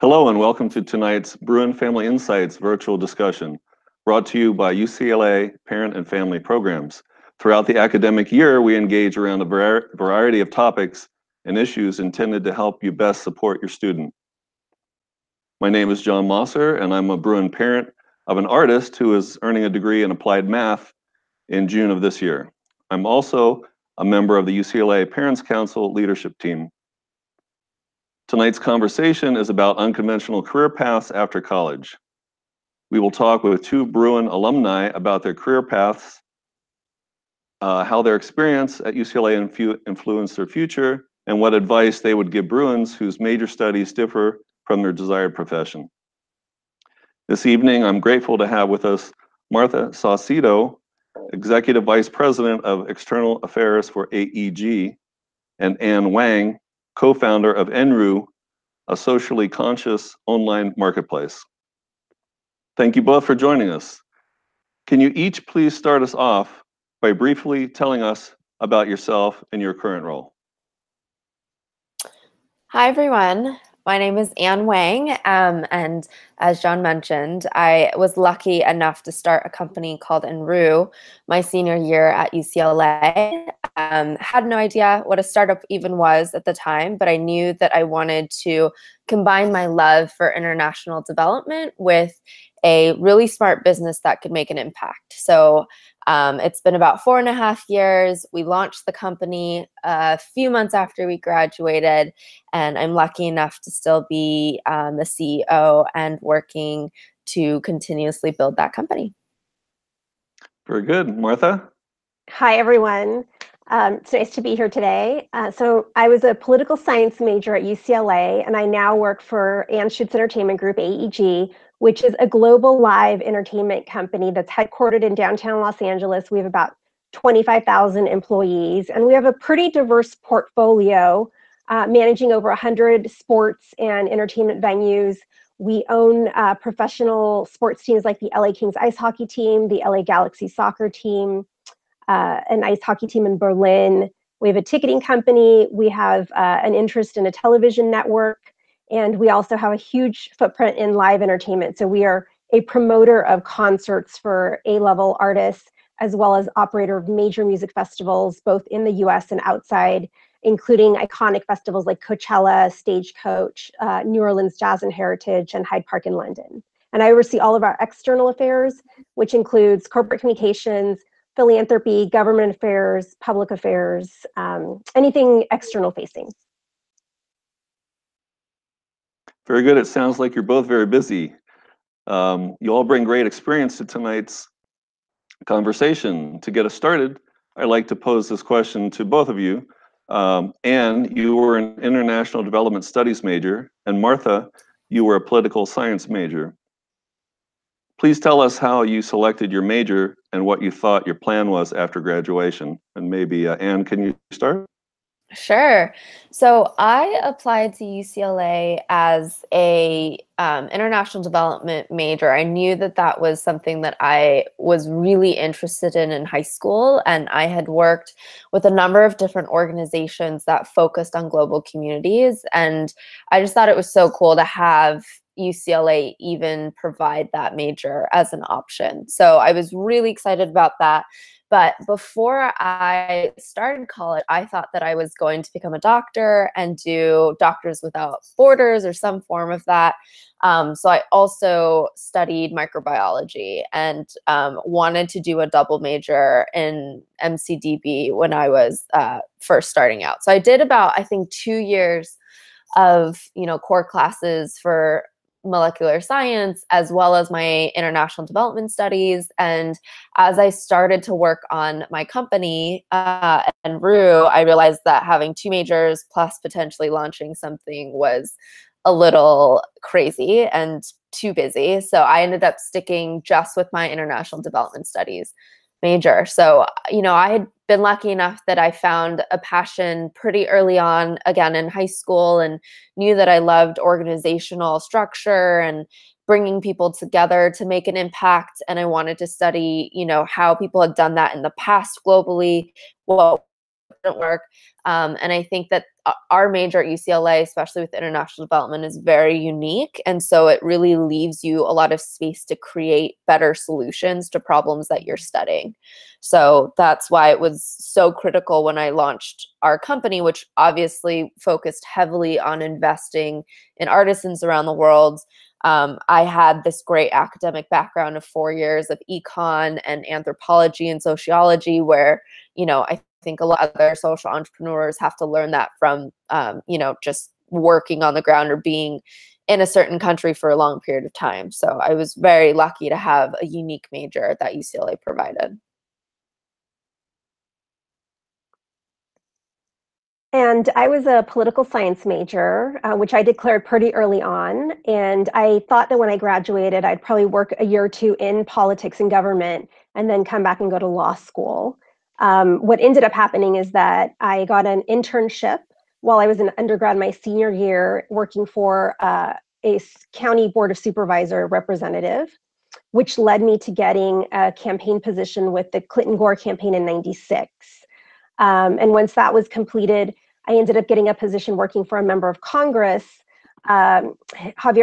Hello and welcome to tonight's Bruin Family Insights virtual discussion, brought to you by UCLA Parent and Family Programs. Throughout the academic year, we engage around a variety of topics and issues intended to help you best support your student. My name is John Mosser, and I'm a Bruin parent of an artist who is earning a degree in applied math in June of this year. I'm also a member of the UCLA Parents Council leadership team. Tonight's conversation is about unconventional career paths after college. We will talk with two Bruin alumni about their career paths, how their experience at UCLA influenced their future, and what advice they would give Bruins whose major studies differ from their desired profession. This evening, I'm grateful to have with us Martha Saucedo, Executive Vice President of External Affairs for AEG, and Ann Wang, co-founder of Enru, a socially conscious online marketplace. Thank you both for joining us. Can you each please start us off by briefly telling us about yourself and your current role? Hi, everyone. My name is Ann Wang, and as John mentioned, I was lucky enough to start a company called Enru my senior year at UCLA. Had no idea what a startup even was at the time, but I knew that I wanted to combine my love for international development with a really smart business that could make an impact. So it's been about 4.5 years. We launched the company a few months after we graduated, and I'm lucky enough to still be the CEO and working to continuously build that company. Very good. Martha? Hi, everyone. It's nice to be here today. So I was a political science major at UCLA, and I now work for Anschutz Entertainment Group, AEG, which is a global live entertainment company that's headquartered in downtown Los Angeles. We have about 25,000 employees, and we have a pretty diverse portfolio, managing over 100 sports and entertainment venues. We own professional sports teams like the LA Kings ice hockey team, the LA Galaxy soccer team, an ice hockey team in Berlin. We have a ticketing company. We have an interest in a television network. And we also have a huge footprint in live entertainment. So we are a promoter of concerts for A-level artists, as well as operator of major music festivals, both in the US and outside, including iconic festivals like Coachella, Stagecoach, New Orleans Jazz and Heritage, and Hyde Park in London. And I oversee all of our external affairs, which includes corporate communications, philanthropy, government affairs, public affairs, anything external facing. Very good. It sounds like you're both very busy. You all bring great experience to tonight's conversation. To get us started, I'd like to pose this question to both of you. Ann, you were an international development studies major, and Martha, you were a political science major. Please tell us how you selected your major and what you thought your plan was after graduation. And maybe, Ann, can you start? Sure. So I applied to UCLA as a international development major. I knew that that was something that I was really interested in high school, and I had worked with a number of different organizations that focused on global communities, and I just thought it was so cool to have UCLA even provide that major as an option. So I was really excited about that. But before I started college, I thought that I was going to become a doctor and do Doctors Without Borders or some form of that. So I also studied microbiology and wanted to do a double major in MCDB when I was first starting out. So I did about, I think, 2 years of, core classes for molecular science, as well as my international development studies. And as I started to work on my company, Enru, I realized that having 2 majors plus potentially launching something was a little crazy and too busy. So I ended up sticking just with my international development studies major. So, I had been lucky enough that I found a passion pretty early on, again, in high school, and knew that I loved organizational structure and bringing people together to make an impact. And I wanted to study, how people had done that in the past globally, what didn't work. And I think that our major at UCLA, especially with international development, is very unique. And so it really leaves you a lot of space to create better solutions to problems that you're studying. So that's why it was so critical when I launched our company, which obviously focused heavily on investing in artisans around the world. I had this great academic background of 4 years of econ and anthropology and sociology, where, I think a lot of other social entrepreneurs have to learn that from, just working on the ground or being in a certain country for a long period of time. So I was very lucky to have a unique major that UCLA provided. And I was a political science major, which I declared pretty early on. And I thought that when I graduated, I'd probably work a year or two in politics and government and then come back and go to law school. What ended up happening is that I got an internship while I was an undergrad my senior year, working for a county board of supervisor representative, which led me to getting a campaign position with the Clinton-Gore campaign in '96. And once that was completed, I ended up getting a position working for a member of Congress, Javier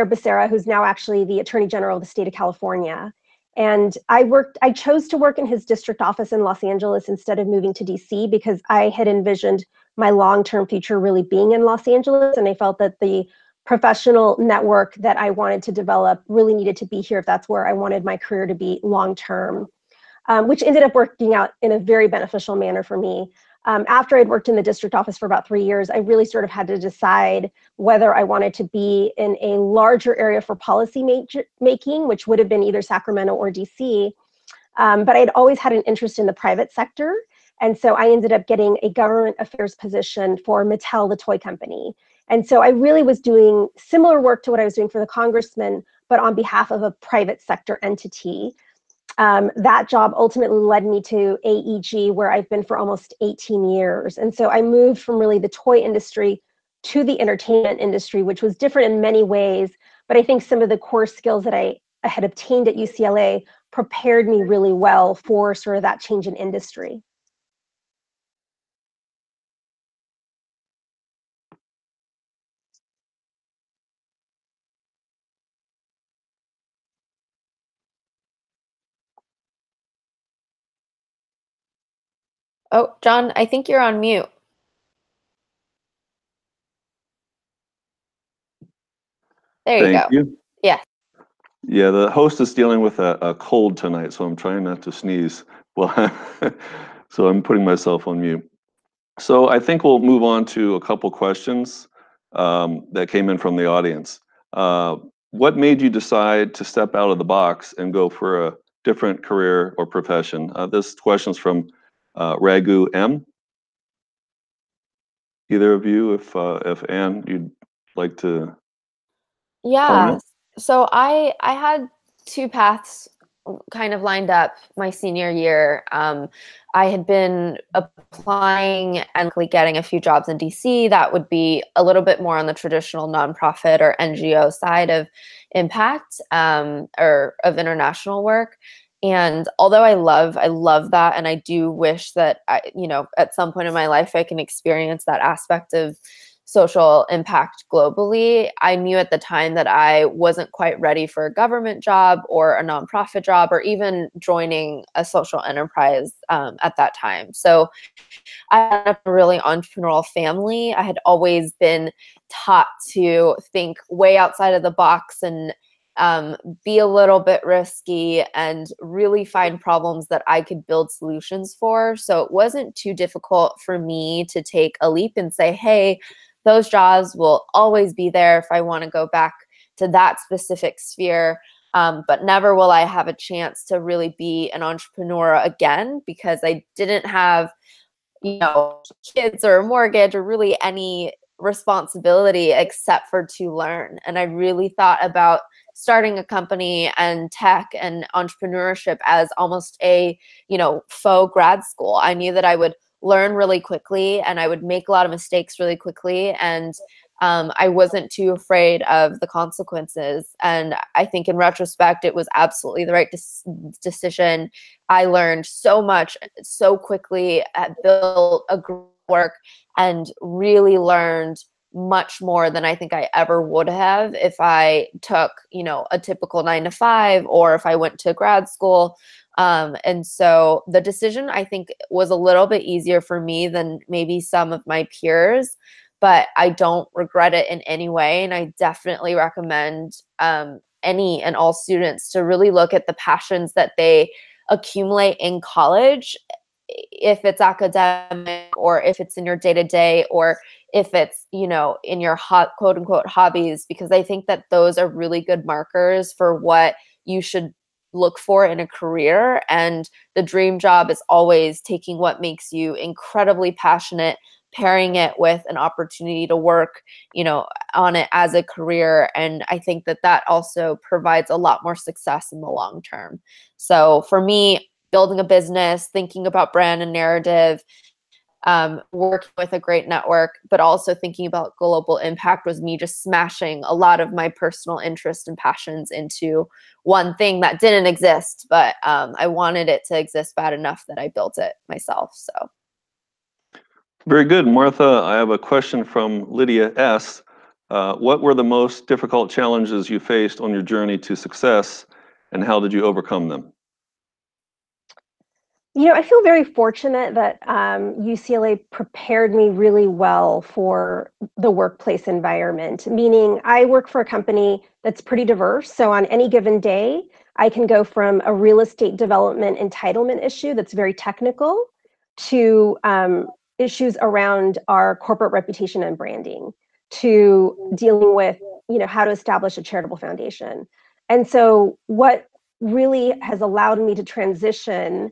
Becerra, who's now actually the Attorney General of the state of California. And I chose to work in his district office in Los Angeles instead of moving to DC, because I had envisioned my long-term future really being in Los Angeles. And I felt that the professional network that I wanted to develop really needed to be here if that's where I wanted my career to be long-term, which ended up working out in a very beneficial manner for me. After I'd worked in the district office for about 3 years, I really sort of had to decide whether I wanted to be in a larger area for policy making, which would have been either Sacramento or DC. But I'd always had an interest in the private sector. And so I ended up getting a government affairs position for Mattel, the toy company. And so I really was doing similar work to what I was doing for the congressman, but on behalf of a private sector entity. That job ultimately led me to AEG, where I've been for almost 18 years. And so I moved from really the toy industry to the entertainment industry, which was different in many ways. But I think some of the core skills that I had obtained at UCLA prepared me really well for sort of that change in industry. Oh, John, I think you're on mute. There you go. Thank you. Yeah. Yeah, the host is dealing with a cold tonight, so I'm trying not to sneeze. Well, so I'm putting myself on mute. So I think we'll move on to a couple questions that came in from the audience. What made you decide to step out of the box and go for a different career or profession? This question's from Ragu M. Either of you, if Anne, you'd like to comment? So I had two paths kind of lined up my senior year. I had been applying and getting a few jobs in DC that would be a little bit more on the traditional nonprofit or NGO side of impact or of international work. And although I love that, and I do wish that at some point in my life I can experience that aspect of social impact globally, I knew at the time that I wasn't quite ready for a government job or a nonprofit job or even joining a social enterprise at that time. So I had a really entrepreneurial family. I had always been taught to think way outside of the box and be a little bit risky and really find problems that I could build solutions for. So it wasn't too difficult for me to take a leap and say, hey, those jobs will always be there if I want to go back to that specific sphere. But never will I have a chance to really be an entrepreneur again, because I didn't have, kids or a mortgage or really any responsibility except for to learn. And I really thought about starting a company and tech and entrepreneurship as almost a, faux grad school. I knew that I would learn really quickly and I would make a lot of mistakes really quickly. And I wasn't too afraid of the consequences. And I think in retrospect, it was absolutely the right decision. I learned so much so quickly, built a work and really learned much more than I think I ever would have if I took, a typical 9 to 5 or if I went to grad school. And so the decision, I think, was a little bit easier for me than maybe some of my peers, but I don't regret it in any way. And I definitely recommend any and all students to really look at the passions that they accumulate in college, if it's academic or if it's in your day-to-day or if it's, in your quote unquote hobbies, because I think that those are really good markers for what you should look for in a career. And the dream job is always taking what makes you incredibly passionate, pairing it with an opportunity to work, on it as a career. And I think that that also provides a lot more success in the long term. So for me, building a business, thinking about brand and narrative, working with a great network, but also thinking about global impact was me just smashing a lot of my personal interests and passions into one thing that didn't exist, but I wanted it to exist bad enough that I built it myself. So. Very good. Martha, I have a question from Lydia S. What were the most difficult challenges you faced on your journey to success, and how did you overcome them? I feel very fortunate that UCLA prepared me really well for the workplace environment, meaning I work for a company that's pretty diverse. So on any given day, I can go from a real estate development entitlement issue that's very technical to issues around our corporate reputation and branding, to dealing with, how to establish a charitable foundation. And so what really has allowed me to transition,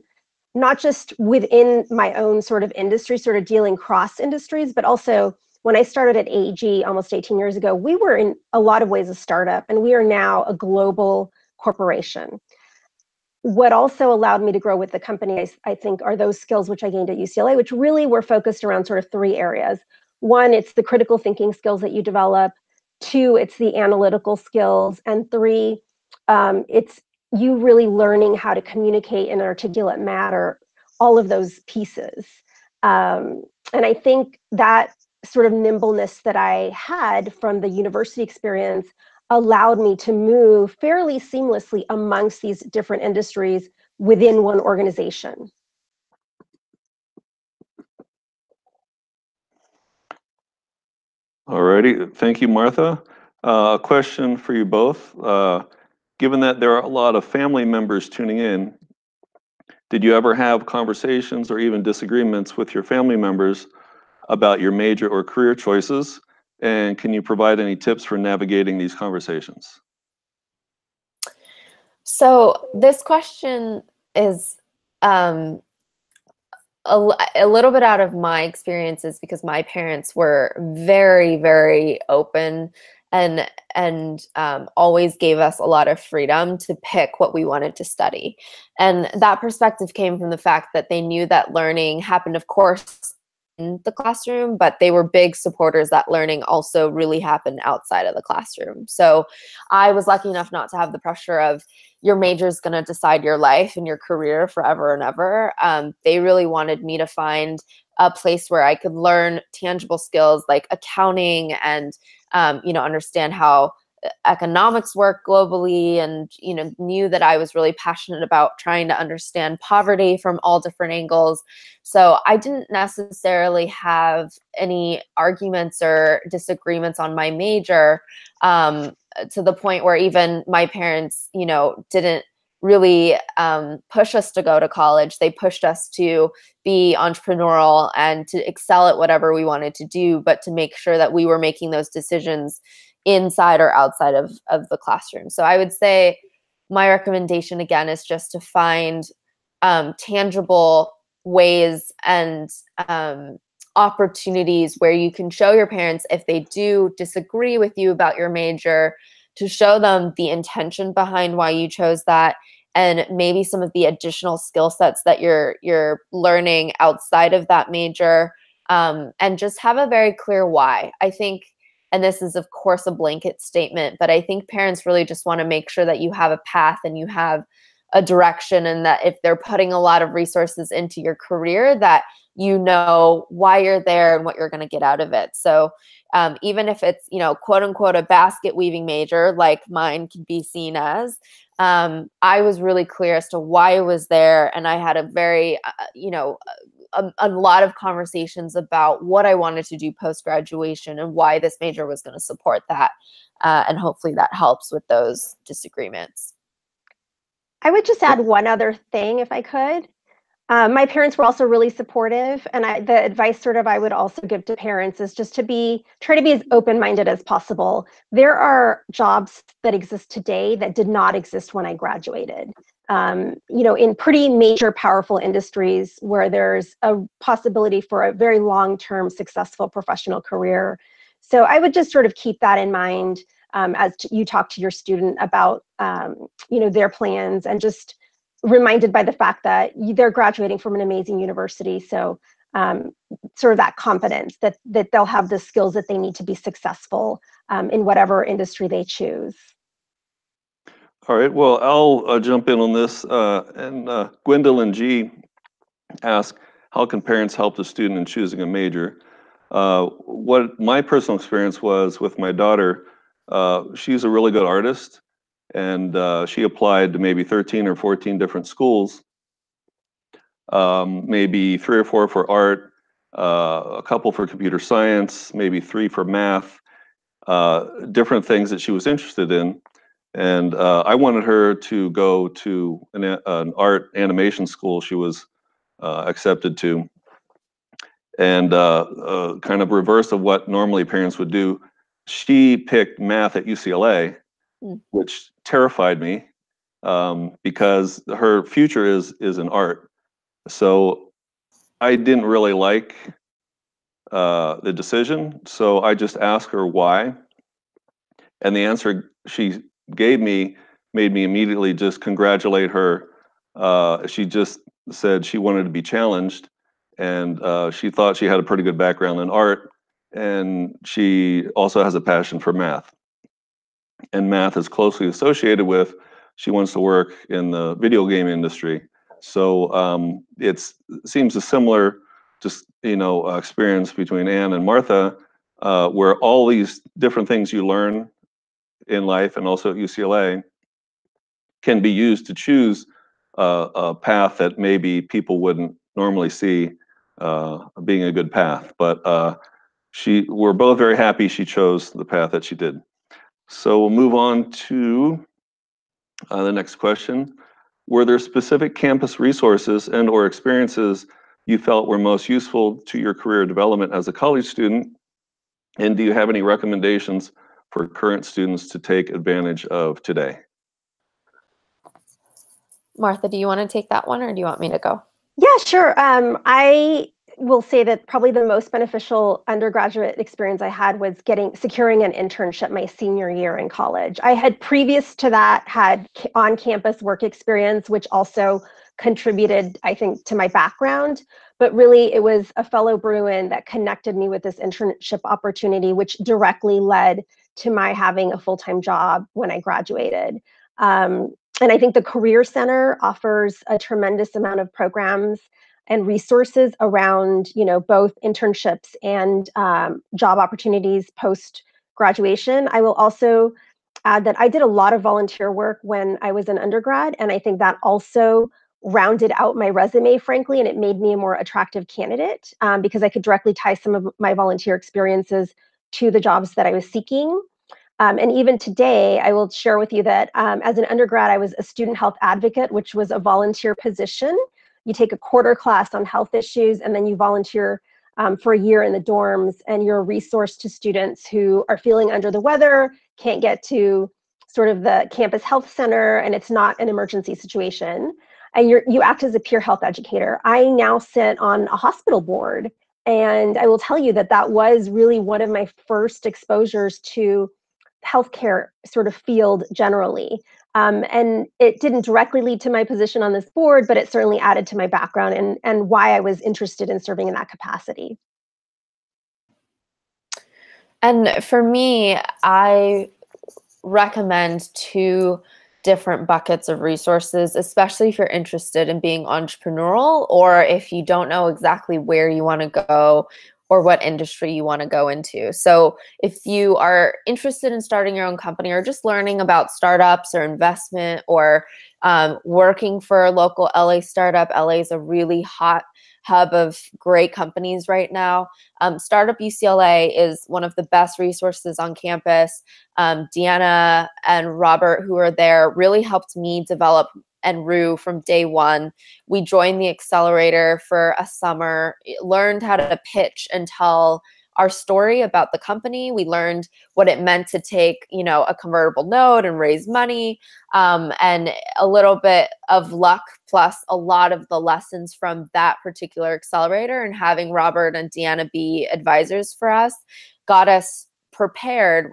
not just within my own sort of industry, sort of dealing cross industries, but also when I started at AEG almost 18 years ago, we were in a lot of ways a startup, and we are now a global corporation. What also allowed me to grow with the company, I think, are those skills which I gained at UCLA, which really were focused around sort of 3 areas. 1, it's the critical thinking skills that you develop. 2, it's the analytical skills. And 3, it's you really learning how to communicate in an articulate manner, all of those pieces. And I think that sort of nimbleness that I had from the university experience allowed me to move fairly seamlessly amongst these different industries within one organization. All righty. Thank you, Martha. A question for you both. Given that there are a lot of family members tuning in, did you ever have conversations or even disagreements with your family members about your major or career choices? And can you provide any tips for navigating these conversations? So this question is a little bit out of my experiences because my parents were very, very open and always gave us a lot of freedom to pick what we wanted to study. And that perspective came from the fact that they knew that learning happened, of course, in the classroom, but they were big supporters that learning also really happened outside of the classroom. So I was lucky enough not to have the pressure of your major is going to decide your life and your career forever and ever. They really wanted me to find a place where I could learn tangible skills like accounting and understand how economics work globally, and knew that I was really passionate about trying to understand poverty from all different angles. So I didn't necessarily have any arguments or disagreements on my major, to the point where even my parents didn't really push us to go to college. They pushed us to be entrepreneurial and to excel at whatever we wanted to do, but to make sure that we were making those decisions inside or outside of the classroom. So I would say my recommendation again is just to find tangible ways and opportunities where you can show your parents, if they do disagree with you about your major, to show them the intention behind why you chose that, and maybe some of the additional skill sets that you're learning outside of that major, and just have a very clear why. I think, and this is of course a blanket statement, but I think parents really just want to make sure that you have a path and you have a direction, and that if they're putting a lot of resources into your career, that you know why you're there and what you're going to get out of it. So even if it's, you know, quote unquote, a basket weaving major, like mine can be seen as, I was really clear as to why I was there. And I had a very, you know, a lot of conversations about what I wanted to do post-graduation and why this major was going to support that. And hopefully that helps with those disagreements. I would just add one other thing, if I could. My parents were also really supportive, and the advice sort of I would also give to parents is just to try to be as open-minded as possible. There are jobs that exist today that did not exist when I graduated. You know, in pretty major, powerful industries where there's a possibility for a very long-term, successful professional career. So I would just sort of keep that in mind as you talk to your student about, you know, their plans, and just reminded by the fact that they're graduating from an amazing university. So sort of that confidence that they'll have the skills that they need to be successful in whatever industry they choose. All right, well, I'll jump in on this. And Gwendolyn G. asked, how can parents help the student in choosing a major? What my personal experience was with my daughter, she's a really good artist, and she applied to maybe 13 or 14 different schools, maybe 3 or 4 for art, a couple for computer science, maybe 3 for math, different things that she was interested in. And I wanted her to go to an art animation school she was accepted to. And kind of reverse of what normally parents would do, she picked math at UCLA, which terrified me because her future is in art. So I didn't really like the decision. So I just asked her why. And the answer she gave me made me immediately just congratulate her. She just said she wanted to be challenged, and she thought she had a pretty good background in art, and she also has a passion for math. And math is closely associated with, she wants to work in the video game industry. So it seems a similar, just, you know, experience between Anne and Martha, where all these different things you learn in life and also at UCLA can be used to choose a path that maybe people wouldn't normally see being a good path. But we're both very happy she chose the path that she did. So we'll move on to the next question. Were there specific campus resources and or experiences you felt were most useful to your career development as a college student? And do you have any recommendations for current students to take advantage of today? Martha, do you want to take that one, or do you want me to go? Yeah, sure. I will say that probably the most beneficial undergraduate experience I had was securing an internship my senior year in college. I had previous to that had on-campus work experience, which also contributed, I think, to my background. But really, it was a fellow Bruin that connected me with this internship opportunity, which directly led to my having a full-time job when I graduated. And I think the Career Center offers a tremendous amount of programs and resources around, you know, both internships and job opportunities post-graduation. I will also add that I did a lot of volunteer work when I was an undergrad, and I think that also rounded out my resume, frankly, and it made me a more attractive candidate because I could directly tie some of my volunteer experiences to the jobs that I was seeking. And even today, I will share with you that as an undergrad, I was a student health advocate, which was a volunteer position. You take a quarter class on health issues, and then you volunteer for a year in the dorms, and you're a resource to students who are feeling under the weather, can't get to sort of the campus health center, and it's not an emergency situation. And you act as a peer health educator. I now sit on a hospital board, and I will tell you that that was really one of my first exposures to healthcare sort of field generally. And it didn't directly lead to my position on this board, but it certainly added to my background and why I was interested in serving in that capacity. And for me, I recommend to different buckets of resources, especially if you're interested in being entrepreneurial or if you don't know exactly where you want to go or what industry you want to go into. So if you are interested in starting your own company or just learning about startups or investment or working for a local LA startup, LA is a really hot hub of great companies right now. Startup UCLA is one of the best resources on campus. Deanna and Robert, who are there, really helped me develop and Rue from day one. We joined the accelerator for a summer, learned how to pitch and tell our story about the company. We learned what it meant to take, a convertible note and raise money, and a little bit of luck plus a lot of the lessons from that particular accelerator, and having Robert and Deanna be advisors for us got us prepared,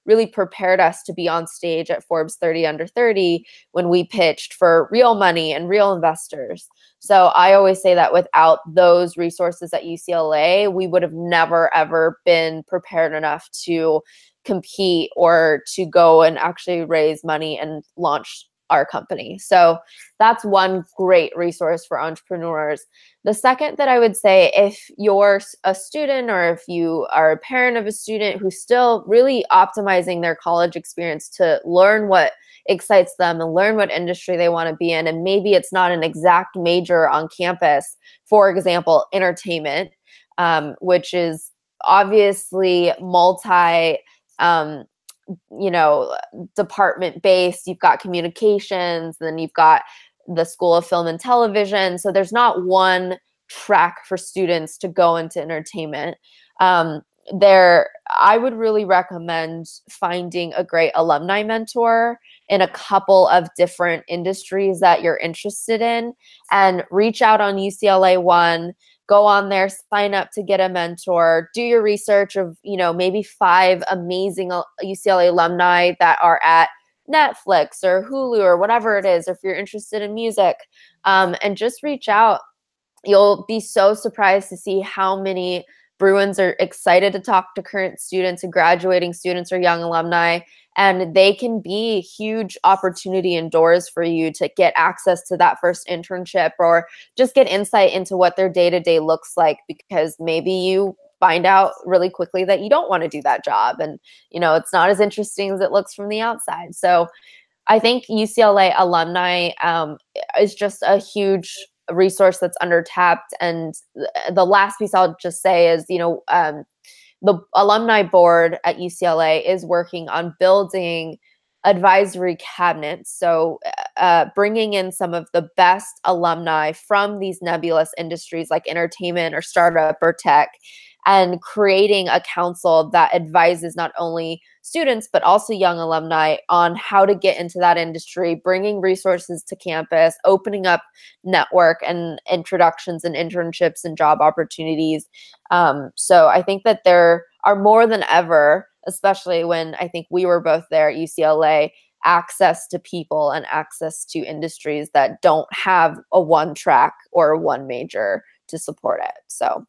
really prepared us to be on stage at Forbes 30 Under 30 when we pitched for real money and real investors. So I always say that without those resources at UCLA, we would have never, ever been prepared enough to compete or to go and actually raise money and launch our company. So that's one great resource for entrepreneurs. The second that I would say, if you're a student or if you are a parent of a student who's still really optimizing their college experience to learn what excites them and learn what industry they want to be in, and maybe it's not an exact major on campus, for example, entertainment, which is obviously multi department based. You've got communications, then you've got the School of Film and Television. So there's not one track for students to go into entertainment. I would really recommend finding a great alumni mentor in a couple of different industries that you're interested in, and reach out on UCLA One. Go on there, sign up to get a mentor, do your research of, maybe 5 amazing UCLA alumni that are at Netflix or Hulu or whatever it is, or if you're interested in music, and just reach out. You'll be so surprised to see how many Bruins are excited to talk to current students and graduating students or young alumni, and they can be huge opportunity and doors for you to get access to that first internship or just get insight into what their day-to-day looks like, because maybe you find out really quickly that you don't want to do that job, and it's not as interesting as it looks from the outside. So I think UCLA alumni is just a huge resource that's undertapped. And the last piece I'll just say is, the alumni board at UCLA is working on building advisory cabinets. So bringing in some of the best alumni from these nebulous industries like entertainment or startup or tech, and creating a council that advises not only students, but also young alumni on how to get into that industry, bringing resources to campus, opening up network and introductions and internships and job opportunities. So I think that there are more than ever, especially when I think we were both there at UCLA, access to people and access to industries that don't have a one track or a one major to support it. So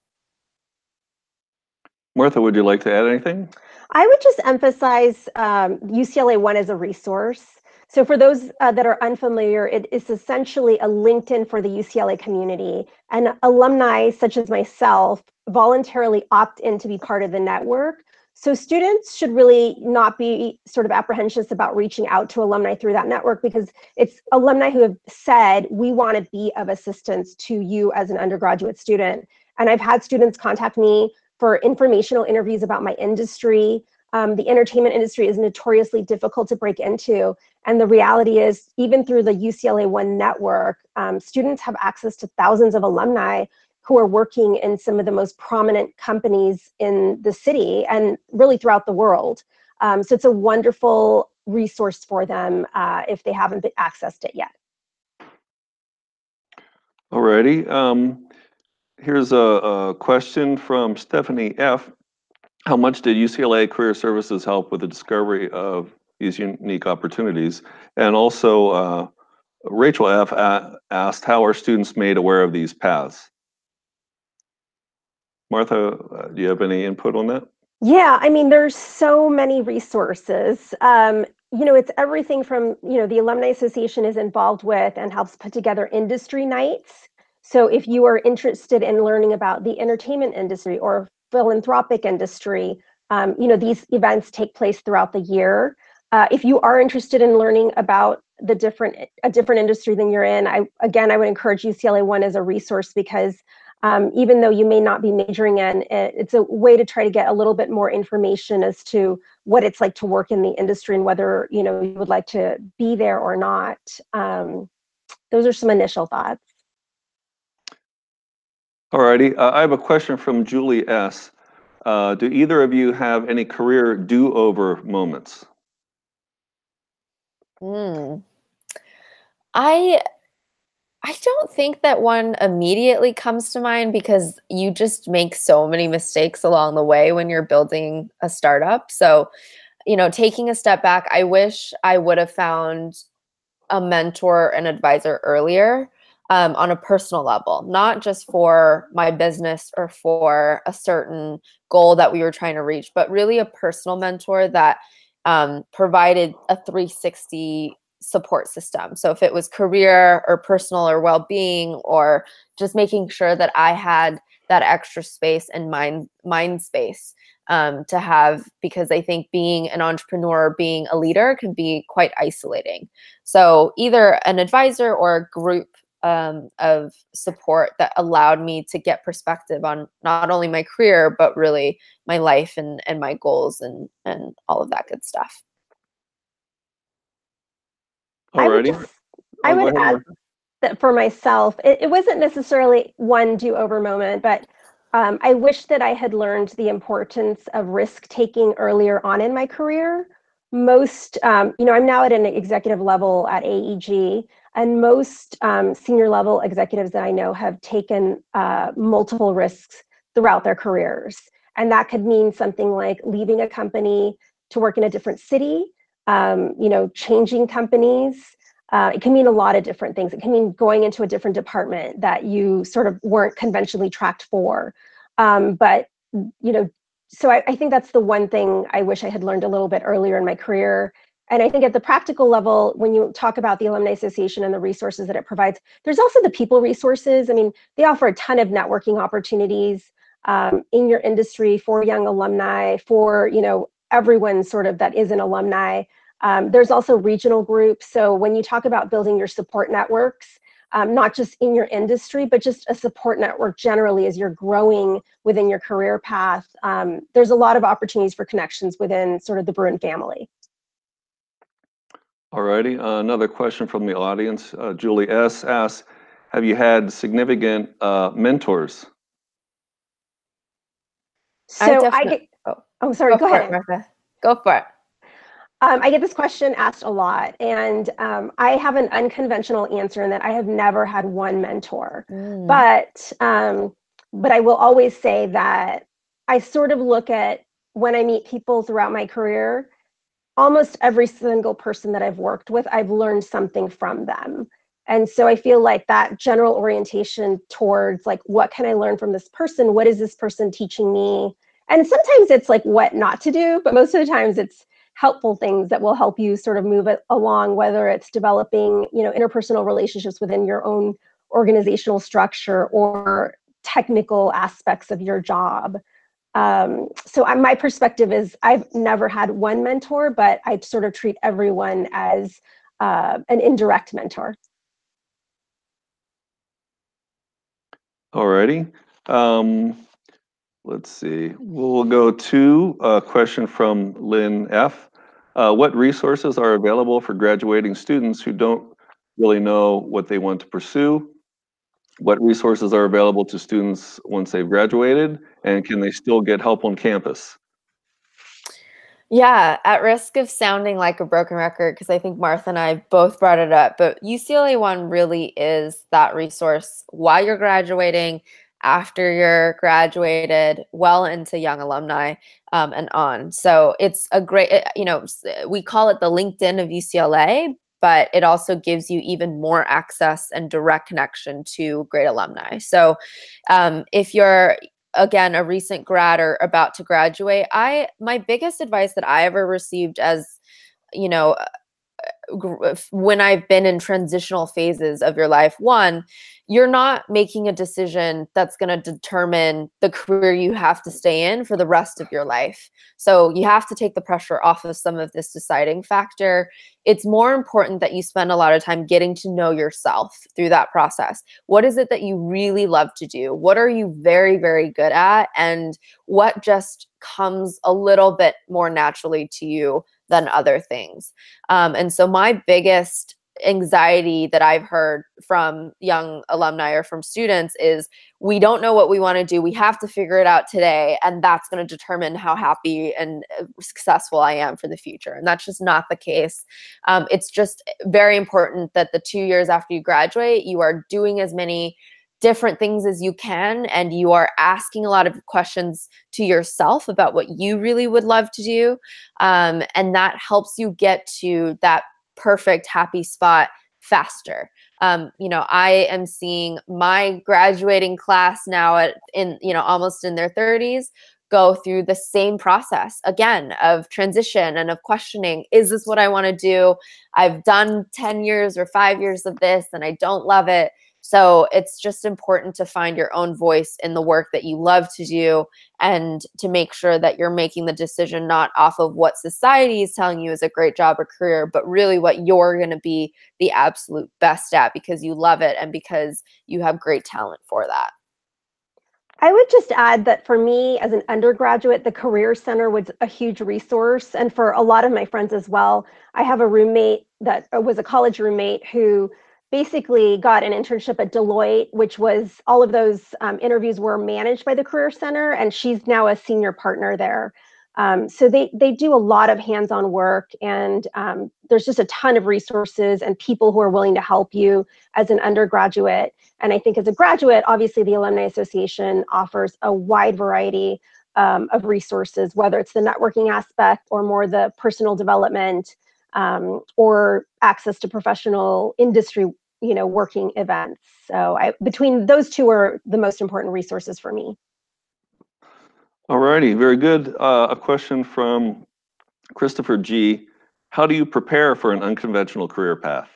Martha, would you like to add anything? I would just emphasize UCLA One as a resource. So for those that are unfamiliar, it is essentially a LinkedIn for the UCLA community. And alumni such as myself voluntarily opt in to be part of the network. So students should really not be sort of apprehensive about reaching out to alumni through that network, because it's alumni who have said, we want to be of assistance to you as an undergraduate student. And I've had students contact me for informational interviews about my industry. The entertainment industry is notoriously difficult to break into. And the reality is, even through the UCLA One network, students have access to thousands of alumni who are working in some of the most prominent companies in the city and really throughout the world. So it's a wonderful resource for them if they haven't been accessed it yet. Alrighty. Here's a question from Stephanie F. How much did UCLA Career Services help with the discovery of these unique opportunities? And also, Rachel F. asked, how are students made aware of these paths? Martha, do you have any input on that? Yeah, I mean, there's so many resources. It's everything from, the Alumni Association is involved with and helps put together industry nights. So if you are interested in learning about the entertainment industry or philanthropic industry, these events take place throughout the year. If you are interested in learning about a different industry than you're in, I would encourage UCLA One as a resource because even though you may not be majoring in it, it's a way to try to get a little bit more information as to what it's like to work in the industry and whether you would like to be there or not. Those are some initial thoughts. Alrighty, I have a question from Julie S. Do either of you have any career do-over moments? I don't think that one immediately comes to mind because you just make so many mistakes along the way when you're building a startup. So, taking a step back, I wish I would have found a mentor and advisor earlier, on a personal level, not just for my business or for a certain goal that we were trying to reach, but really a personal mentor that provided a 360 support system. So if it was career or personal or well-being or just making sure that I had that extra space and mind space to have, because I think being an entrepreneur, being a leader can be quite isolating. So either an advisor or a group of support that allowed me to get perspective on not only my career, but really my life and my goals and all of that good stuff. Alrighty. I Go would ahead, add Martha. that for myself, it wasn't necessarily one do-over moment, but I wish that I had learned the importance of risk-taking earlier on in my career. Most, I'm now at an executive level at AEG, and most senior level executives that I know have taken multiple risks throughout their careers. And that could mean something like leaving a company to work in a different city, changing companies. It can mean a lot of different things. It can mean going into a different department that you sort of weren't conventionally tracked for. So I think that's the one thing I wish I had learned a little bit earlier in my career. And I think at the practical level, when you talk about the Alumni Association and the resources that it provides, there's also the people resources. I mean, they offer a ton of networking opportunities in your industry for young alumni, for, everyone sort of that is an alumni. There's also regional groups. So when you talk about building your support networks, not just in your industry, but just a support network generally as you're growing within your career path, there's a lot of opportunities for connections within sort of the Bruin family. Alrighty, another question from the audience. Julie S. asks, have you had significant mentors? So sorry, Go ahead. For it, Martha. Go for it. I get this question asked a lot, and I have an unconventional answer in that I have never had one mentor. But I will always say that I sort of look at when I meet people throughout my career, almost every single person that I've worked with, I've learned something from them. And so I feel like that general orientation towards like, what can I learn from this person? What is this person teaching me? And sometimes it's like what not to do, but most of the times it's helpful things that will help you sort of move it along, whether it's developing, interpersonal relationships within your own organizational structure or technical aspects of your job. So my perspective is I've never had one mentor, but I sort of treat everyone as an indirect mentor. Alrighty. Let's see. We'll go to a question from Lynn F. What resources are available for graduating students who don't really know what they want to pursue? What resources are available to students once they've graduated? And can they still get help on campus? Yeah, at risk of sounding like a broken record, because I think Martha and I both brought it up, but UCLA One really is that resource while you're graduating, after you're graduated, well into young alumni and on. So it's a great, we call it the LinkedIn of UCLA, but it also gives you even more access and direct connection to great alumni. So if you're again, a recent grad or about to graduate, my biggest advice that I ever received as, you know, when I've been in transitional phases of your life, one, you're not making a decision that's going to determine the career you have to stay in for the rest of your life. So you have to take the pressure off of some of this deciding factor. It's more important that you spend a lot of time getting to know yourself through that process. What is it that you really love to do? What are you very, very good at? And what just comes a little bit more naturally to you than other things? And so my biggest anxiety that I've heard from young alumni or from students is, we don't know what we want to do. We have to figure it out today. And that's going to determine how happy and successful I am for the future. And that's just not the case. It's just very important that the 2 years after you graduate, you are doing as many different things as you can, and you are asking a lot of questions to yourself about what you really would love to do. And that helps you get to that perfect happy spot faster. I am seeing my graduating class now almost in their 30s go through the same process again of transition and of questioning, is this what I want to do? I've done 10 years or 5 years of this and I don't love it. So it's just important to find your own voice in the work that you love to do, and to make sure that you're making the decision not off of what society is telling you is a great job or career, but really what you're going to be the absolute best at because you love it and because you have great talent for that. I would just add that for me as an undergraduate, the Career Center was a huge resource. And for a lot of my friends as well, I have a roommate that was a college roommate who basically got an internship at Deloitte, which was all of those interviews were managed by the Career Center, and she's now a senior partner there. So they do a lot of hands-on work, and there's just a ton of resources and people who are willing to help you as an undergraduate. And I think as a graduate, obviously the Alumni Association offers a wide variety of resources, whether it's the networking aspect or more the personal development, or access to professional industry, working events. So between those two are the most important resources for me. All righty, very good. A question from Christopher G. How do you prepare for an unconventional career path?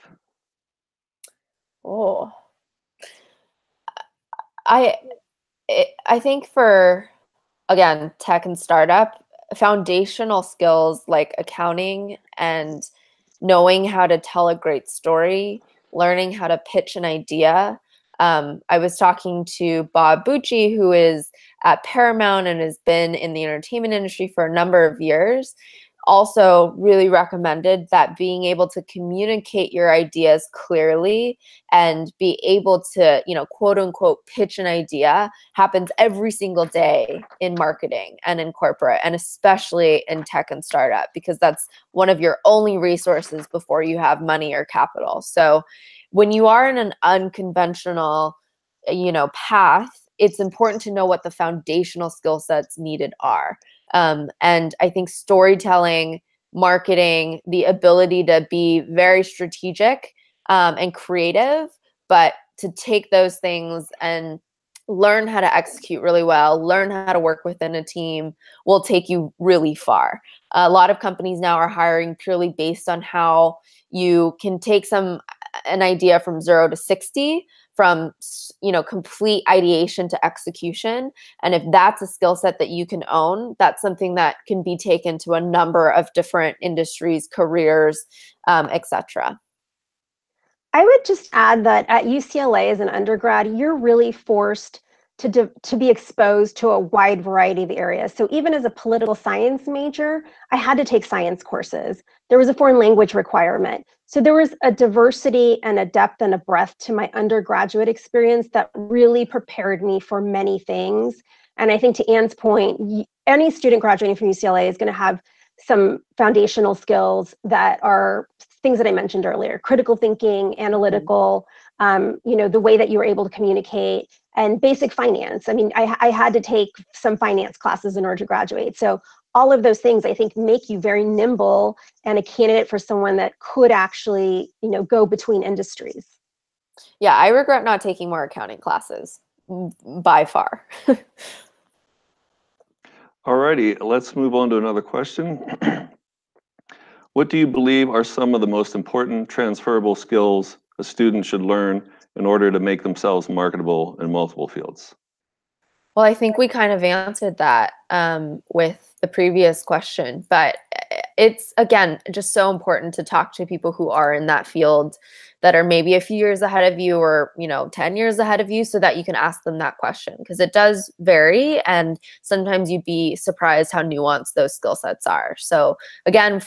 Oh, I think for, again, tech and startup, foundational skills like accounting and knowing how to tell a great story, learning how to pitch an idea. I was talking to Bob Bucci, who is at Paramount and has been in the entertainment industry for a number of years. Also really recommended that being able to communicate your ideas clearly and be able to, quote unquote, pitch an idea happens every single day in marketing and in corporate, and especially in tech and startup, because that's one of your only resources before you have money or capital. So when you are in an unconventional, path, it's important to know what the foundational skill sets needed are. And I think storytelling, marketing, the ability to be very strategic and creative, but to take those things and learn how to execute really well, learn how to work within a team will take you really far. A lot of companies now are hiring purely based on how you can take an idea from 0 to 60, from complete ideation to execution. And if that's a skill set that you can own, that's something that can be taken to a number of different industries, careers, etc. I would just add that at UCLA as an undergrad, you're really forced to be exposed to a wide variety of areas. So even as a political science major, I had to take science courses. There was a foreign language requirement. So there was a diversity and a depth and a breadth to my undergraduate experience that really prepared me for many things. And I think to Anne's point, any student graduating from UCLA is going to have some foundational skills that are things that I mentioned earlier: critical thinking, analytical, the way that you were able to communicate, and basic finance. I mean, I had to take some finance classes in order to graduate. So all of those things, I think, make you very nimble and a candidate for someone that could actually, go between industries. Yeah, I regret not taking more accounting classes by far. Alrighty, let's move on to another question. What do you believe are some of the most important transferable skills a student should learn in order to make themselves marketable in multiple fields? Well, I think we kind of answered that with the previous question, but it's, again, just so important to talk to people who are in that field that are maybe a few years ahead of you or, 10 years ahead of you, so that you can ask them that question, because it does vary, and sometimes you'd be surprised how nuanced those skill sets are. So again,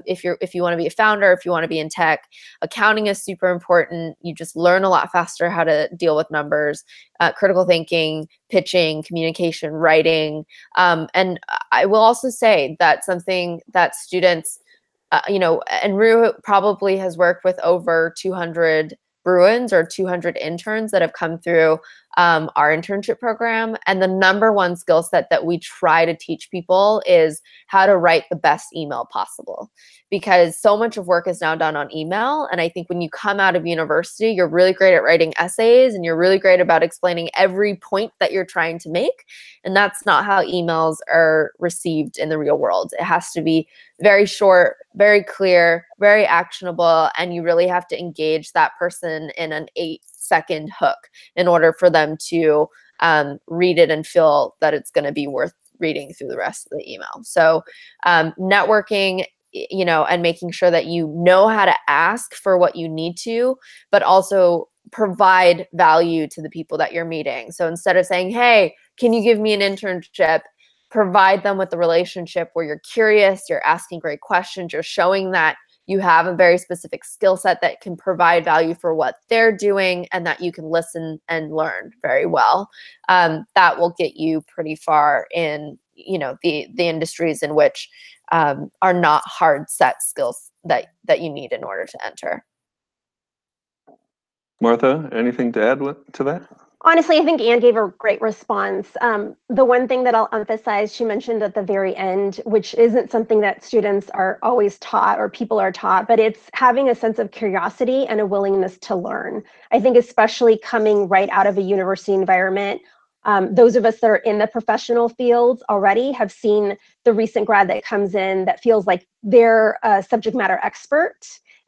if you want to be a founder, if you want to be in tech, accounting is super important. You just learn a lot faster how to deal with numbers, critical thinking, pitching, communication, writing. And I will also say that something that students, and Rue probably has worked with over 200 Bruins or 200 interns that have come through our internship program. And the number one skill set that we try to teach people is how to write the best email possible, because so much of work is now done on email. And I think when you come out of university, you're really great at writing essays and you're really great about explaining every point that you're trying to make. And that's not how emails are received in the real world. It has to be very short, very clear, very actionable, and you really have to engage that person in an 8-second hook in order for them to read it and feel that it's going to be worth reading through the rest of the email. So networking, and making sure that you know how to ask for what you need to, but also provide value to the people that you're meeting. So instead of saying, hey, can you give me an internship? Provide them with the relationship where you're curious, you're asking great questions, you're showing that you have a very specific skill set that can provide value for what they're doing, and that you can listen and learn very well. That will get you pretty far in, the industries in which are not hard set skills that you need in order to enter. Martha, anything to add to that? Honestly, I think Anne gave a great response. The one thing that I'll emphasize, she mentioned at the very end, which isn't something that students are always taught or people are taught, but it's having a sense of curiosity and a willingness to learn. I think especially coming right out of a university environment, those of us that are in the professional fields already have seen the recent grad that comes in that feels like they're a subject matter expert,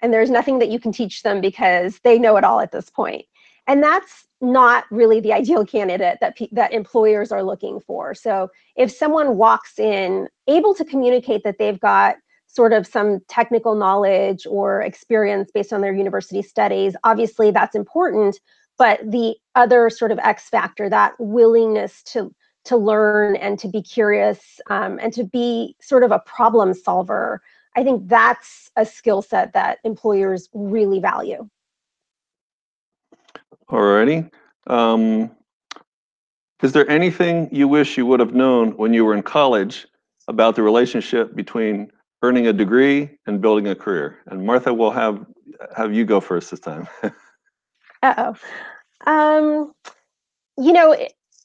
and there's nothing that you can teach them because they know it all at this point. And that's not really the ideal candidate that employers are looking for. So if someone walks in able to communicate that they've got sort of some technical knowledge or experience based on their university studies, obviously that's important. But the other sort of X factor, that willingness to learn and to be curious, and to be sort of a problem solver, I think that's a skill set that employers really value. Alrighty. Is there anything you wish you would have known when you were in college about the relationship between earning a degree and building a career? And Martha, we'll have you go first this time. Uh-oh.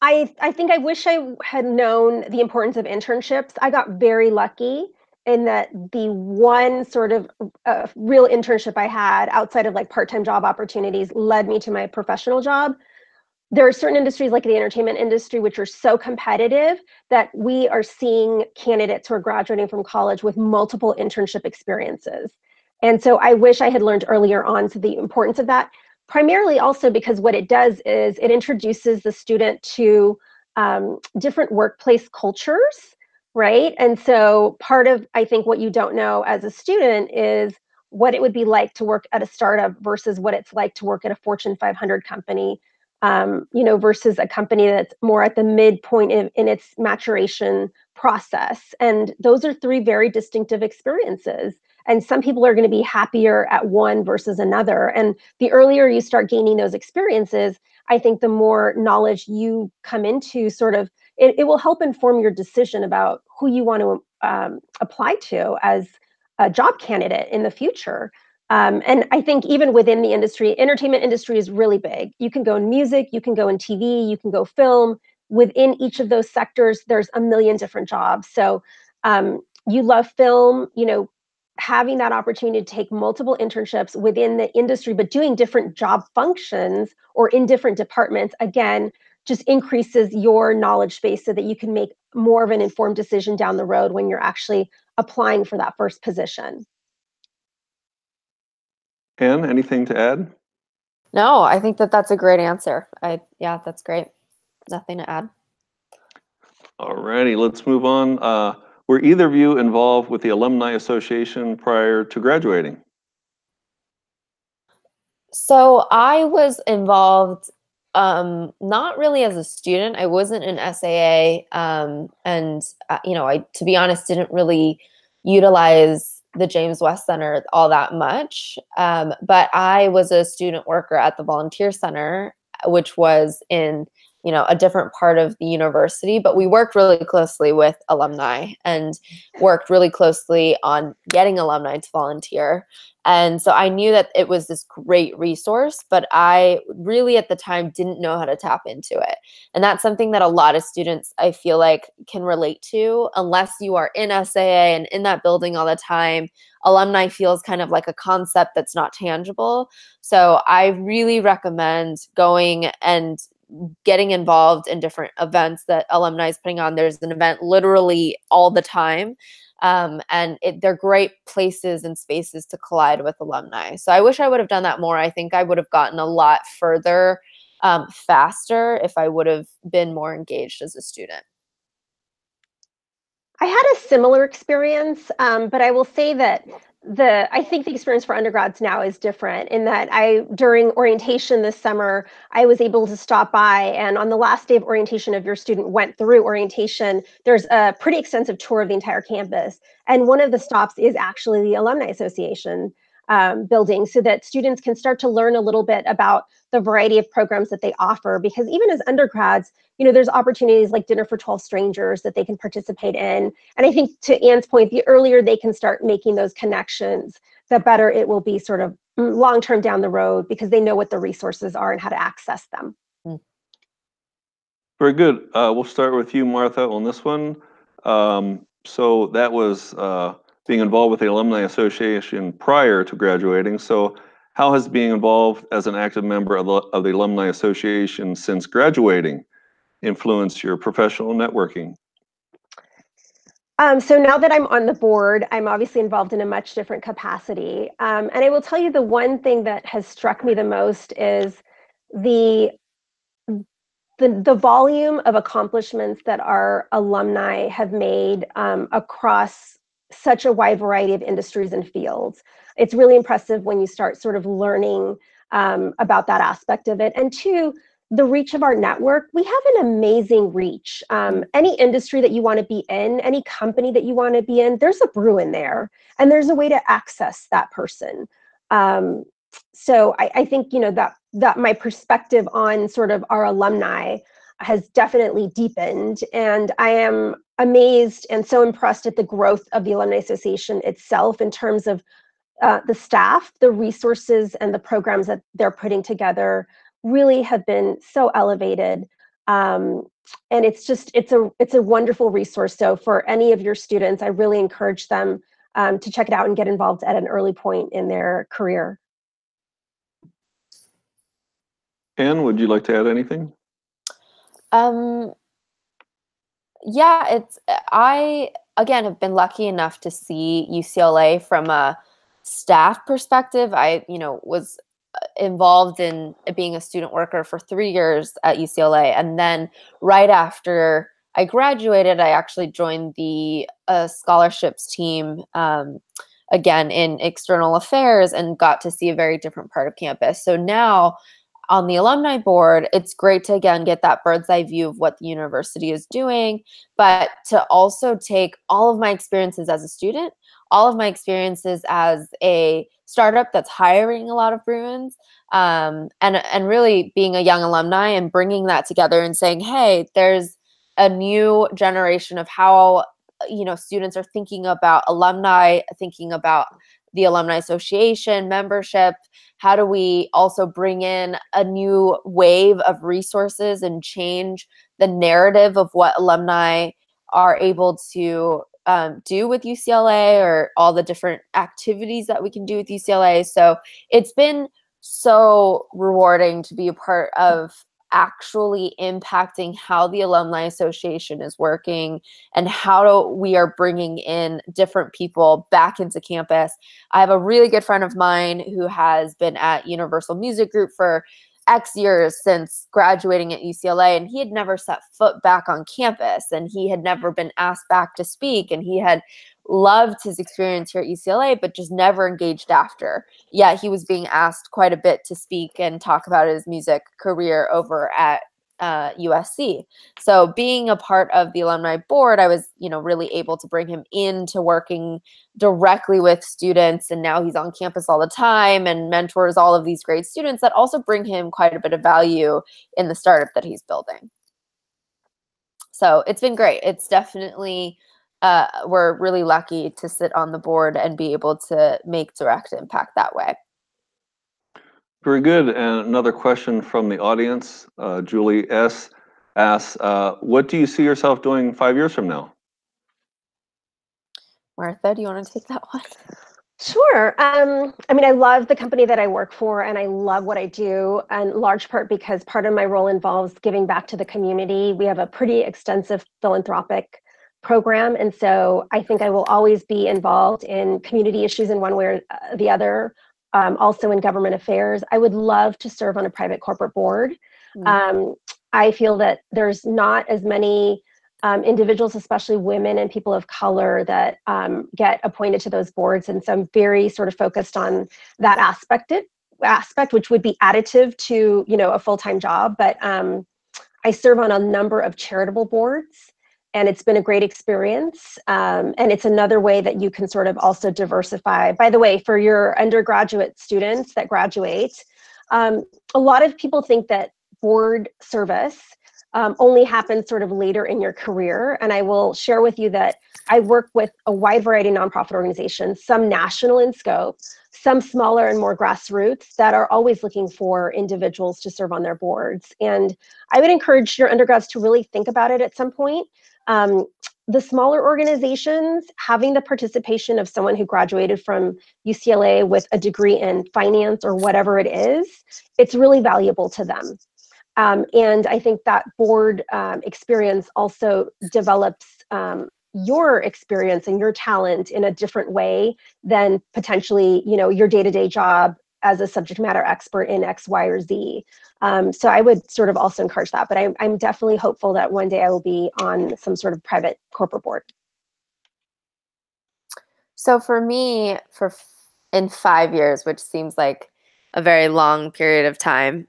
I think I wish I had known the importance of internships. I got very lucky in that the one sort of real internship I had outside of like part-time job opportunities led me to my professional job. There are certain industries like the entertainment industry, which are so competitive that we are seeing candidates who are graduating from college with multiple internship experiences. And so I wish I had learned earlier on to the importance of that, primarily also because what it does is it introduces the student to different workplace cultures, right? And so part of, I think, what you don't know as a student is what it would be like to work at a startup versus what it's like to work at a Fortune 500 company, versus a company that's more at the midpoint in its maturation process. And those are three very distinctive experiences. And some people are going to be happier at one versus another. And the earlier you start gaining those experiences, I think the more knowledge you come into, sort of, it will help inform your decision about who you want to apply to as a job candidate in the future. And I think even within the industry, entertainment industry is really big. You can go in music, you can go in TV, you can go film. Within each of those sectors, there's a million different jobs. So you love film, having that opportunity to take multiple internships within the industry, but doing different job functions or in different departments, again, just increases your knowledge base so that you can make more of an informed decision down the road when you're actually applying for that first position. Anne, anything to add? No, I think that that's a great answer. Yeah, that's great. Nothing to add. Alrighty, let's move on. Were either of you involved with the Alumni Association prior to graduating? So I was involved, not really as a student. I wasn't an SAA, and I, to be honest, didn't really utilize the James West Center all that much. But I was a student worker at the Volunteer Center, which was in a different part of the university. But we worked really closely with alumni and worked really closely on getting alumni to volunteer. And so I knew that it was this great resource, but I really at the time didn't know how to tap into it. And that's something that a lot of students, I feel like, can relate to. Unless you are in SAA and in that building all the time, alumni feels kind of like a concept that's not tangible. So I really recommend going and getting involved in different events that alumni is putting on. There's an event literally all the time. And they're great places and spaces to collide with alumni. So I wish I would have done that more. I think I would have gotten a lot further faster if I would have been more engaged as a student. I had a similar experience, but I will say that I think the experience for undergrads now is different in that during orientation this summer, I was able to stop by, and on the last day of orientation, if your student went through orientation, there's a pretty extensive tour of the entire campus. And one of the stops is actually the Alumni Association building, so that students can start to learn a little bit about the variety of programs that they offer. Because even as undergrads, there's opportunities like Dinner for 12 Strangers that they can participate in. And I think, to Anne's point, the earlier they can start making those connections, the better it will be sort of long-term down the road, because they know what the resources are and how to access them. Very good. We'll start with you, Martha, on this one. So that was being involved with the Alumni Association prior to graduating. So how has being involved as an active member of the Alumni Association since graduating influenced your professional networking? So now that I'm on the board, I'm obviously involved in a much different capacity. And I will tell you, the one thing that has struck me the most is the volume of accomplishments that our alumni have made across such a wide variety of industries and fields. It's really impressive when you start sort of learning about that aspect of it. And two, the reach of our network. We have an amazing reach. Any industry that you want to be in, any company that you want to be in, there's a Bruin there, and there's a way to access that person. So I think that my perspective on sort of our alumni has definitely deepened, and I am amazed and so impressed at the growth of the Alumni Association itself in terms of the staff, the resources, and the programs that they're putting together really have been so elevated. And it's a wonderful resource. So for any of your students, I really encourage them to check it out and get involved at an early point in their career. Anne, would you like to add anything? Yeah, I again have been lucky enough to see UCLA from a staff perspective. I, was involved in being a student worker for 3 years at UCLA. And then right after I graduated, I actually joined the scholarships team again in external affairs and got to see a very different part of campus. So now on the alumni board, it's great to, again, get that bird's eye view of what the university is doing, but to also take all of my experiences as a student, all of my experiences as a startup that's hiring a lot of Bruins, and really being a young alumni and bringing that together and saying, hey, there's a new generation of how students are thinking about alumni, thinking about the Alumni Association membership. How do we also bring in a new wave of resources and change the narrative of what alumni are able to do with UCLA, or all the different activities that we can do with UCLA? So it's been so rewarding to be a part of actually impacting how the Alumni Association is working and how we are bringing in different people back into campus. I have a really good friend of mine who has been at Universal Music Group for X years since graduating at UCLA, and he had never set foot back on campus, and he had never been asked back to speak, and he had loved his experience here at UCLA, but just never engaged after. Yeah, he was being asked quite a bit to speak and talk about his music career over at USC. So being a part of the alumni board, I was, really able to bring him into working directly with students. And now he's on campus all the time and mentors all of these great students that also bring him quite a bit of value in the startup that he's building. So it's been great. It's definitely, we're really lucky to sit on the board and be able to make direct impact that way. Very good. And another question from the audience, Julie S. asks, what do you see yourself doing 5 years from now? Martha, do you want to take that one? Sure. I love the company that I work for, and I love what I do, in large part because part of my role involves giving back to the community. We have a pretty extensive philanthropic program, and so I think I will always be involved in community issues in one way or the other, also in government affairs. I would love to serve on a private corporate board. I feel that there's not as many individuals, especially women and people of color, that get appointed to those boards. And so I'm very sort of focused on that aspect, which would be additive to, a full-time job. But I serve on a number of charitable boards, and it's been a great experience. And it's another way that you can sort of also diversify. By the way, for your undergraduate students that graduate, a lot of people think that board service only happens sort of later in your career. And I will share with you that I work with a wide variety of nonprofit organizations, some national in scope, some smaller and more grassroots, that are always looking for individuals to serve on their boards. And I would encourage your undergrads to really think about it at some point. The smaller organizations, having the participation of someone who graduated from UCLA with a degree in finance or whatever it is, it's really valuable to them. And I think that board experience also develops your experience and your talent in a different way than potentially, your day-to-day job as a subject matter expert in X, Y, or Z. So I would sort of also encourage that. But I'm definitely hopeful that one day I will be on some sort of private corporate board. So for me, in 5 years, which seems like a very long period of time,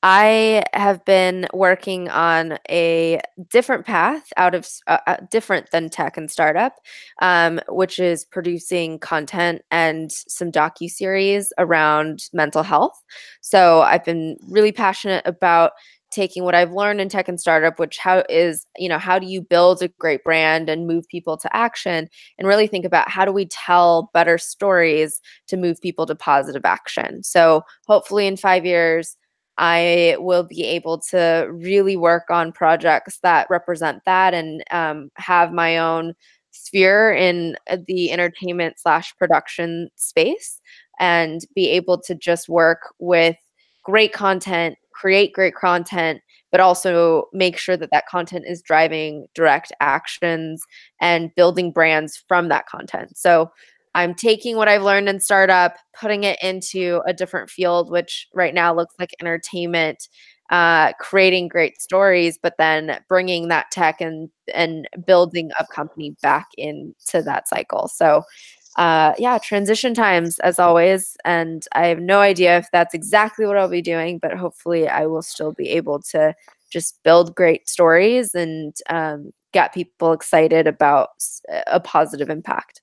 I have been working on a different path out of different than tech and startup, which is producing content and some docuseries around mental health. So I've been really passionate about taking what I've learned in tech and startup, which how do you build a great brand and move people to action, and really think about how do we tell better stories to move people to positive action. So hopefully in 5 years, I will be able to really work on projects that represent that and have my own sphere in the entertainment/production space, and be able to just work with great content, create great content, but also make sure that that content is driving direct actions and building brands from that content. So I'm taking what I've learned in startup, putting it into a different field, which right now looks like entertainment, creating great stories, but then bringing that tech and building a company back into that cycle. So transition times as always. And I have no idea if that's exactly what I'll be doing, but hopefully I will still be able to just build great stories and get people excited about a positive impact.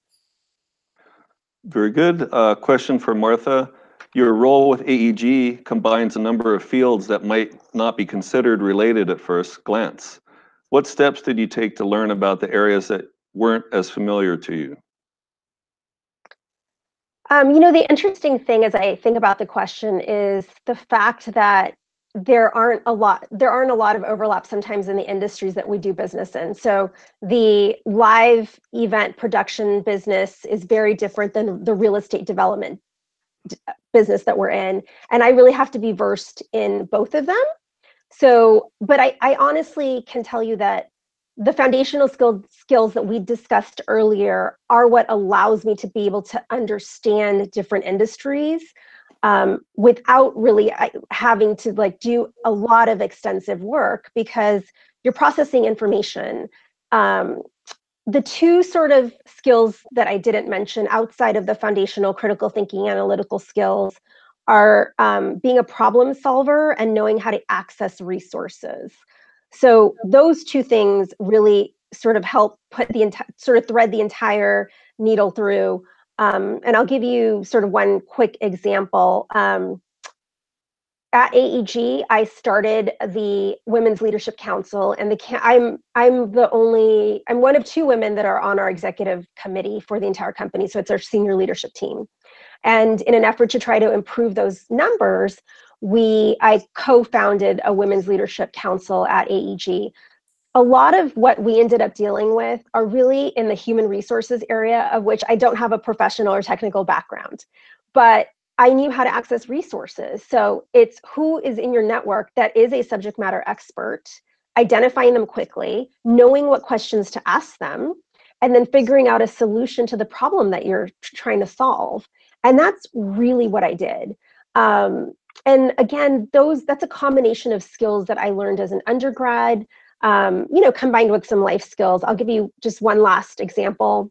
Very good. Question for Martha. Your role with AEG combines a number of fields that might not be considered related at first glance. What steps did you take to learn about the areas that weren't as familiar to you? The interesting thing as I think about the question is the fact that there aren't a lot of overlap sometimes in the industries that we do business in. So the live event production business is very different than the real estate development business that we're in. And I really have to be versed in both of them. So, but I honestly can tell you that the foundational skills that we discussed earlier are what allows me to be able to understand different industries without really having to like do a lot of extensive work, because you're processing information. The two sort of skills that I didn't mention outside of the foundational critical thinking analytical skills are being a problem solver and knowing how to access resources. So those two things really sort of help put the sort of thread the entire needle through. And I'll give you sort of one quick example. At AEG, I started the Women's Leadership Council, and I'm one of two women that are on our executive committee for the entire company. So it's our senior leadership team. And in an effort to try to improve those numbers, I co-founded a Women's Leadership Council at AEG. A lot of what we ended up dealing with are really in the human resources area, of which I don't have a professional or technical background, but I knew how to access resources. So it's who is in your network that is a subject matter expert, identifying them quickly, knowing what questions to ask them, and then figuring out a solution to the problem that you're trying to solve. And that's really what I did. And again, that's a combination of skills that I learned as an undergrad, combined with some life skills. I'll give you just one last example.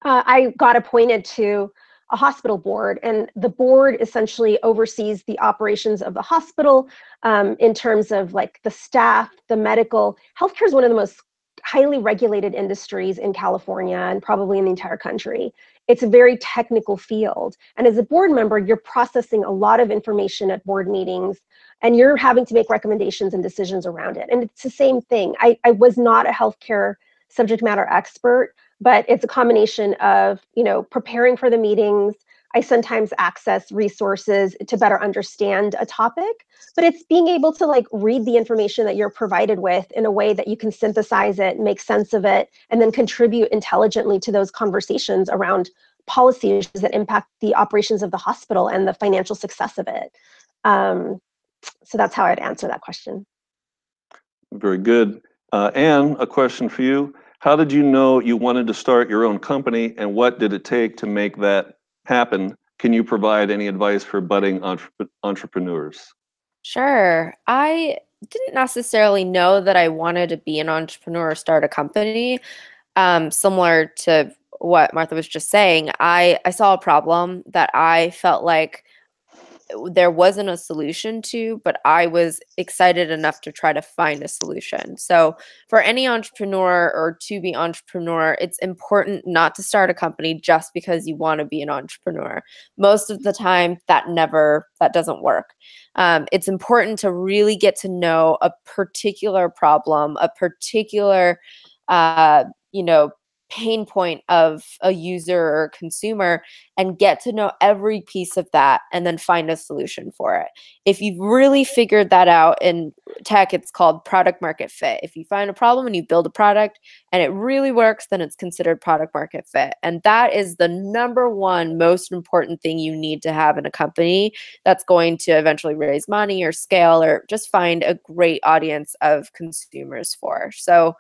I got appointed to a hospital board, and the board essentially oversees the operations of the hospital in terms of like the staff, the medical. Healthcare is one of the most highly regulated industries in California and probably in the entire country. It's a very technical field. And as a board member, you're processing a lot of information at board meetings, and you're having to make recommendations and decisions around it. And it's the same thing. I was not a healthcare subject matter expert, but it's a combination of, preparing for the meetings. I sometimes access resources to better understand a topic, but it's being able to like read the information that you're provided with in a way that you can synthesize it, make sense of it, and then contribute intelligently to those conversations around policy issues that impact the operations of the hospital and the financial success of it. So that's how I'd answer that question. Very good. Anne, a question for you. How did you know you wanted to start your own company, and what did it take to make that happen? Can you provide any advice for budding entrepreneurs? Sure. I didn't necessarily know that I wanted to be an entrepreneur or start a company. Similar to what Martha was just saying, I saw a problem that I felt like there wasn't a solution to, but I was excited enough to try to find a solution. So for any entrepreneur or to be entrepreneur, it's important not to start a company just because you want to be an entrepreneur. Most of the time that doesn't work. It's important to really get to know a particular problem, a particular, pain point of a user or consumer, and get to know every piece of that and then find a solution for it. If you've really figured that out, in tech, it's called product market fit. If you find a problem and you build a product and it really works, then it's considered product market fit. And that is the number one most important thing you need to have in a company that's going to eventually raise money or scale or just find a great audience of consumers for. So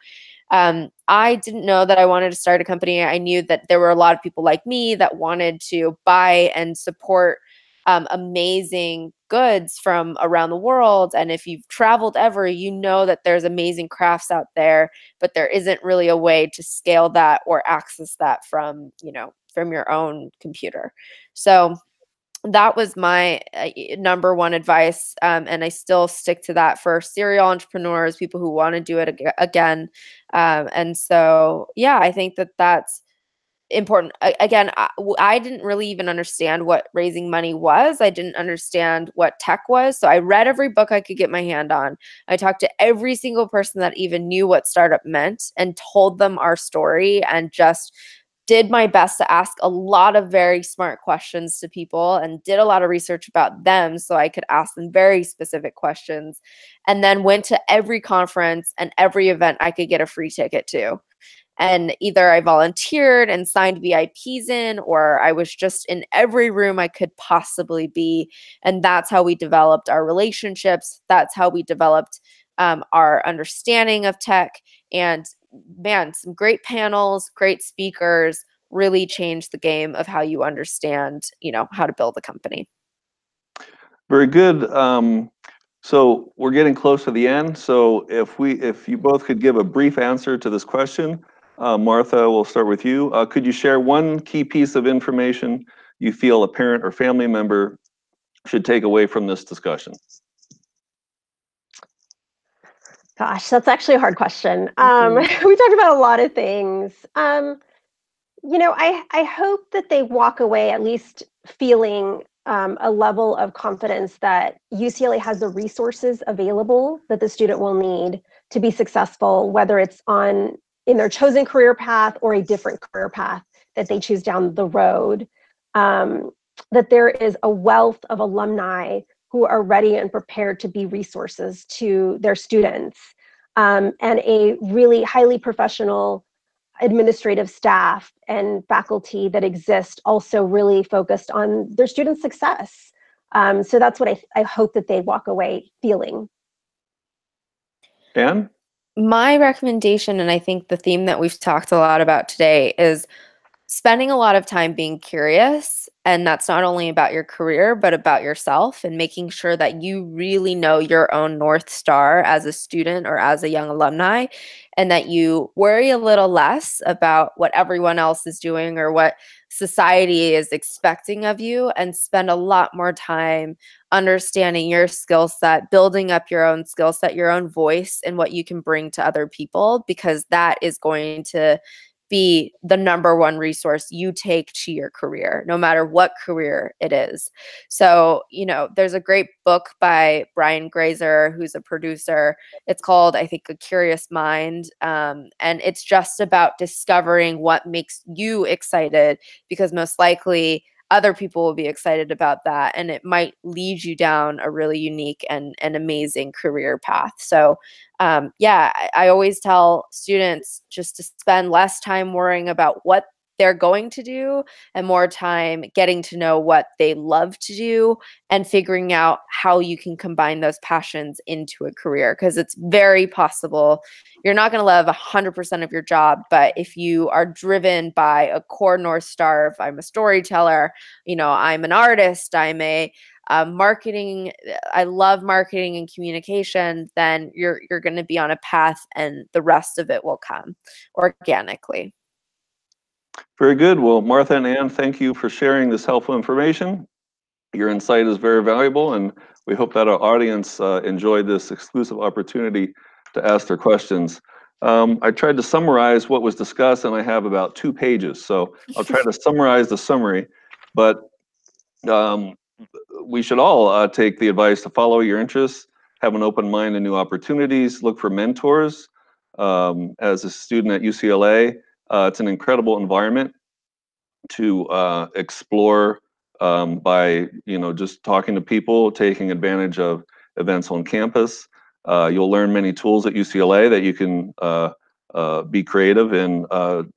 I didn't know that I wanted to start a company. I knew that there were a lot of people like me that wanted to buy and support amazing goods from around the world. And if you've traveled ever, you know that there's amazing crafts out there, but there isn't really a way to scale that or access that from your own computer. So that was my number one advice. And I still stick to that for serial entrepreneurs, people who want to do it again. And so, yeah, I think that that's important. Again, I didn't really even understand what raising money was. I didn't understand what tech was. So I read every book I could get my hand on. I talked to every single person that even knew what startup meant and told them our story, and just did my best to ask a lot of very smart questions to people and did a lot of research about them so I could ask them very specific questions, and then went to every conference and every event I could get a free ticket to. And either I volunteered and signed VIPs in, or I was just in every room I could possibly be. And that's how we developed our relationships. That's how we developed our understanding of tech. And man, some great panels, great speakers really changed the game of how you understand, how to build a company. Very good. So we're getting close to the end. So if you both could give a brief answer to this question, Martha, we'll start with you. Could you share one key piece of information you feel a parent or family member should take away from this discussion? Gosh, that's actually a hard question. We talked about a lot of things. I hope that they walk away at least feeling a level of confidence that UCLA has the resources available that the student will need to be successful, whether it's in their chosen career path or a different career path that they choose down the road. That there is a wealth of alumni who are ready and prepared to be resources to their students, and a really highly professional administrative staff and faculty that exist also really focused on their students' success. So that's what I hope that they walk away feeling. Anne? My recommendation, and I think the theme that we've talked a lot about today, is spending a lot of time being curious. And that's not only about your career, but about yourself, and making sure that you really know your own North Star as a student or as a young alumni, and that you worry a little less about what everyone else is doing or what society is expecting of you, and spend a lot more time understanding your skill set, building up your own skill set, your own voice, and what you can bring to other people, because that is going to be the number one resource you take to your career, no matter what career it is. So, there's a great book by Brian Grazer, who's a producer. It's called, I think, A Curious Mind. And it's just about discovering what makes you excited, because most likely other people will be excited about that, and it might lead you down a really unique and amazing career path. So I always tell students just to spend less time worrying about what they're going to do and more time getting to know what they love to do and figuring out how you can combine those passions into a career, because it's very possible you're not going to love 100% of your job, but if you are driven by a core North Star, if I'm a storyteller, I'm an artist, I'm a marketing, I love marketing and communication, then you're going to be on a path, and the rest of it will come organically. Very good. Well, Martha and Anne, thank you for sharing this helpful information. Your insight is very valuable, and we hope that our audience enjoyed this exclusive opportunity to ask their questions. I tried to summarize what was discussed, and I have about 2 pages, so I'll try to summarize the summary. But we should all take the advice to follow your interests, have an open mind to new opportunities, look for mentors. As a student at UCLA, it's an incredible environment to explore by just talking to people, taking advantage of events on campus. You'll learn many tools at UCLA that you can be creative in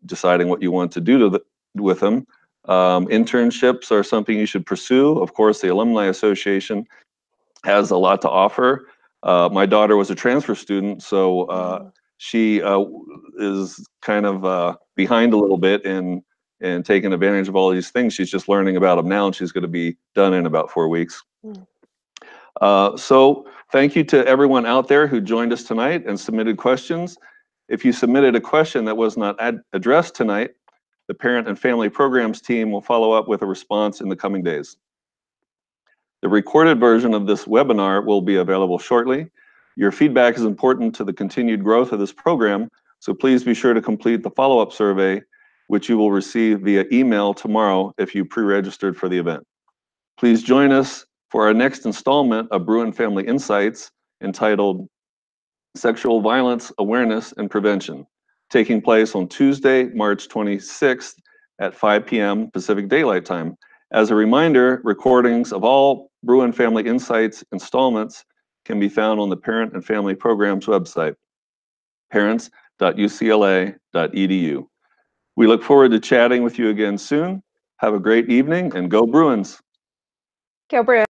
deciding what you want to do with them. Internships are something you should pursue. Of course, the Alumni Association has a lot to offer. My daughter was a transfer student, so she is kind of behind a little bit in taking advantage of all these things. She's just learning about them now, and she's going to be done in about 4 weeks. So thank you to everyone out there who joined us tonight and submitted questions. If you submitted a question that was not addressed tonight, the Parent and Family Programs team will follow up with a response in the coming days. The recorded version of this webinar will be available shortly. Your feedback is important to the continued growth of this program, so please be sure to complete the follow-up survey, which you will receive via email tomorrow if you pre-registered for the event. Please join us for our next installment of Bruin Family Insights, entitled Sexual Violence Awareness and Prevention, taking place on Tuesday, March 26th at 5 p.m. Pacific Daylight Time. As a reminder, recordings of all Bruin Family Insights installments can be found on the Parent and Family Programs website. Parents, bruin.ucla.edu. We look forward to chatting with you again soon. Have a great evening and go Bruins. Go Bruins.